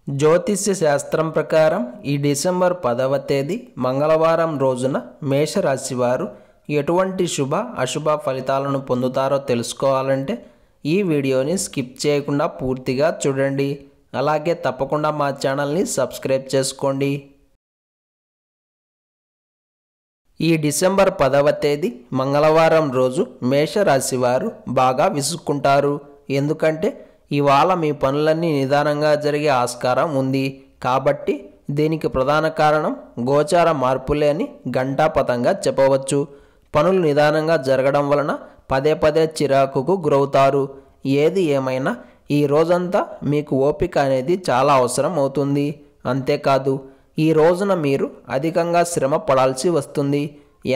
జ్యోతిష్య శాస్త్రం ప్రకారం ఈ డిసెంబర్ 10వ తేదీ మంగళవారం రోజున మేషరాశి వారు ఎటువంటి శుభ అశుభ ఫలితాలను పొందుతారో తెలుసుకోవాలంటే ఈ వీడియోని స్కిప్ చేయకుండా పూర్తిగా చూడండి. అలాగే తప్పకుండా మా ఛానల్ని సబ్స్క్రైబ్ చేసుకోండి. ఈ డిసెంబర్ 10వ తేదీ మంగళవారం రోజు మేషరాశి వారు బాగా విసుక్కుంటారు. ఎందుకంటే ఇవాళ మీ పనులన్నీ నిదానంగా జరిగే ఆస్కారం ఉంది. కాబట్టి దీనికి ప్రధాన కారణం గోచార మార్పులే అని ఘంటాపథంగా చెప్పవచ్చు. పనులు నిదానంగా జరగడం వలన పదే పదే చిరాకుకు గురవుతారు. ఏది ఏమైనా ఈ రోజంతా మీకు ఓపిక అనేది చాలా అవసరం అవుతుంది. అంతేకాదు ఈ రోజున మీరు అధికంగా శ్రమ పడాల్సి వస్తుంది.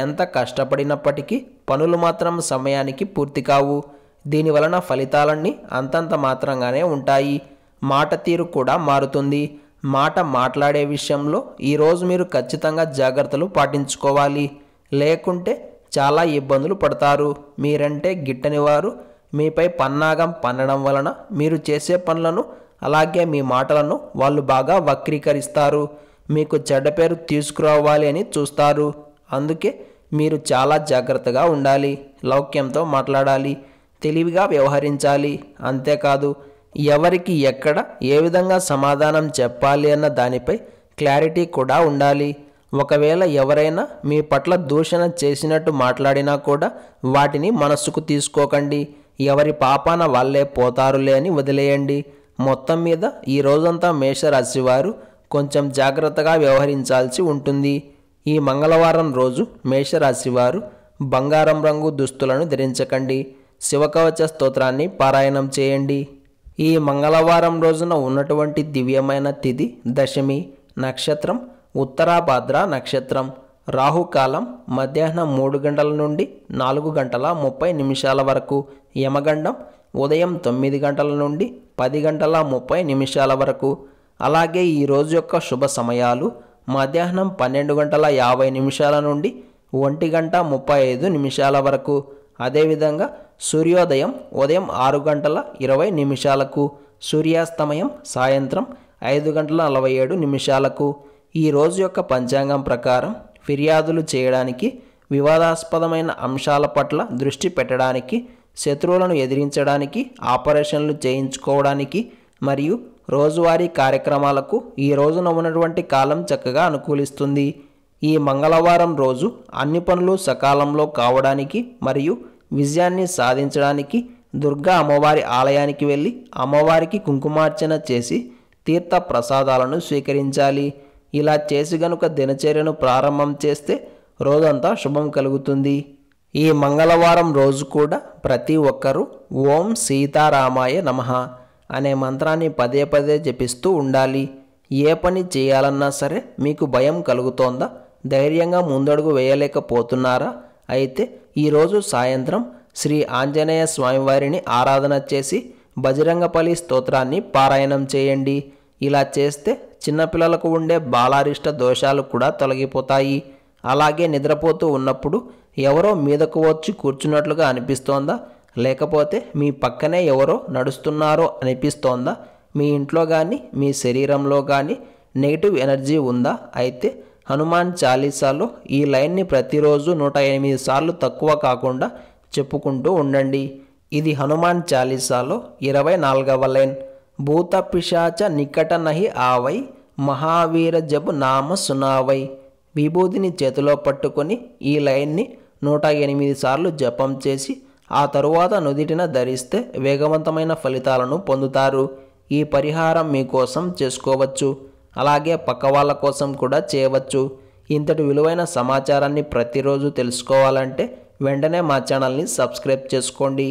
ఎంత కష్టపడినప్పటికీ పనులు మాత్రం సమయానికి పూర్తి కావు. దీనివలన ఫలితాలన్నీ అంతంత మాత్రంగానే ఉంటాయి. మాట తీరు కూడా మారుతుంది. మాట మాట్లాడే విషయంలో ఈరోజు మీరు ఖచ్చితంగా జాగ్రత్తలు పాటించుకోవాలి. లేకుంటే చాలా ఇబ్బందులు పడతారు. మీరంటే గిట్టని వారు మీపై పన్నాగం పన్నడం వలన మీరు చేసే పనులను అలాగే మీ మాటలను వాళ్ళు బాగా వక్రీకరిస్తారు. మీకు చెడ్డ పేరు తీసుకురావాలి అని చూస్తారు. అందుకే మీరు చాలా జాగ్రత్తగా ఉండాలి. లౌక్యంతో మాట్లాడాలి. తెలివిగా వ్యవహరించాలి. అంతేకాదు ఎవరికి ఎక్కడ ఏ విధంగా సమాధానం చెప్పాలి అన్న దానిపై క్లారిటీ కూడా ఉండాలి. ఒకవేళ ఎవరైనా మీ పట్ల దూషణ చేసినట్టు మాట్లాడినా కూడా వాటిని మనస్సుకు తీసుకోకండి. ఎవరి పాపాన వాళ్ళే పోతారులే అని వదిలేయండి. మొత్తం మీద ఈ రోజంతా మేషరాశి వారు కొంచెం జాగ్రత్తగా వ్యవహరించాల్సి ఉంటుంది. ఈ మంగళవారం రోజు మేషరాశి వారు బంగారం రంగు దుస్తులను ధరించకండి. శివకవచ స్తోత్రాన్ని పారాయణం చేయండి. ఈ మంగళవారం రోజున ఉన్నటువంటి దివ్యమైన తిథి దశమి. నక్షత్రం ఉత్తరాభాద్ర నక్షత్రం. రాహుకాలం మధ్యాహ్నం 3 గంటల నుండి 4 గంటల 30 నిమిషాల వరకు. యమగండం ఉదయం 9 గంటల నుండి 10 గంటల 30 నిమిషాల వరకు. అలాగే ఈ రోజు యొక్క శుభ సమయాలు మధ్యాహ్నం 12 గంటల 50 నిమిషాల నుండి 1 గంట 35 నిమిషాల వరకు. అదేవిధంగా సూర్యోదయం ఉదయం 6 గంటల 20 నిమిషాలకు. సూర్యాస్తమయం సాయంత్రం 5 గంటల 47 నిమిషాలకు. ఈ రోజు యొక్క పంచాంగం ప్రకారం ఫిర్యాదులు చేయడానికి, వివాదాస్పదమైన అంశాల పట్ల దృష్టి పెట్టడానికి, శత్రువులను ఎదిరించడానికి, ఆపరేషన్లు చేయించుకోవడానికి మరియు రోజువారీ కార్యక్రమాలకు ఈ రోజున ఉన్నటువంటి కాలం చక్కగా అనుకూలిస్తుంది. ఈ మంగళవారం రోజు అన్ని పనులు సకాలంలో కావడానికి మరియు విజయాన్ని సాధించడానికి దుర్గా అమ్మవారి ఆలయానికి వెళ్ళి అమ్మవారికి కుంకుమార్చన చేసి తీర్థ ప్రసాదాలను స్వీకరించాలి. ఇలా చేసి గనుక దినచర్యను ప్రారంభం చేస్తే రోజంతా శుభం కలుగుతుంది. ఈ మంగళవారం రోజు కూడా ప్రతి ఒక్కరూ ఓం సీతారామాయ నమః అనే మంత్రాన్ని పదే పదే జపిస్తూ ఉండాలి. ఏ పని చేయాలన్నా సరే మీకు భయం కలుగుతోందా? ధైర్యంగా ముందడుగు వేయలేకపోతున్నారా? అయితే ఈరోజు సాయంత్రం శ్రీ ఆంజనేయ స్వామివారిని ఆరాధన చేసి బజరంగబలి స్తోత్రాన్ని పారాయణం చేయండి. ఇలా చేస్తే చిన్నపిల్లలకు ఉండే బాలారిష్ట దోషాలు కూడా తొలగిపోతాయి. అలాగే నిద్రపోతూ ఉన్నప్పుడు ఎవరో మీదకు వచ్చి కూర్చున్నట్లుగా అనిపిస్తోందా? లేకపోతే మీ పక్కనే ఎవరో నడుస్తున్నారో అనిపిస్తోందా? మీ ఇంట్లో కానీ మీ శరీరంలో కానీ నెగిటివ్ ఎనర్జీ ఉందా? అయితే హనుమాన్ చాలీసాలో ఈ లైన్ని ప్రతిరోజు 108 సార్లు తక్కువ కాకుండా చెప్పుకుంటూ ఉండండి. ఇది హనుమాన్ చాలీసాలో 24వ లైన్. భూత పిశాచ నికట నహి ఆవై మహావీర జబు నామ సునావై. విభూతిని చేతిలో పట్టుకొని ఈ లైన్ని 108 సార్లు జపం చేసి ఆ తరువాత నుదిటిన ధరిస్తే వేగవంతమైన ఫలితాలను పొందుతారు. ఈ పరిహారం మీకోసం చేసుకోవచ్చు. అలాగే పక్క వాళ్ళ కోసం కూడా చేయవచ్చు. ఇంతటి విలువైన సమాచారాన్ని ప్రతిరోజు తెలుసుకోవాలంటే వెంటనే మా ఛానల్ని సబ్స్క్రైబ్ చేసుకోండి.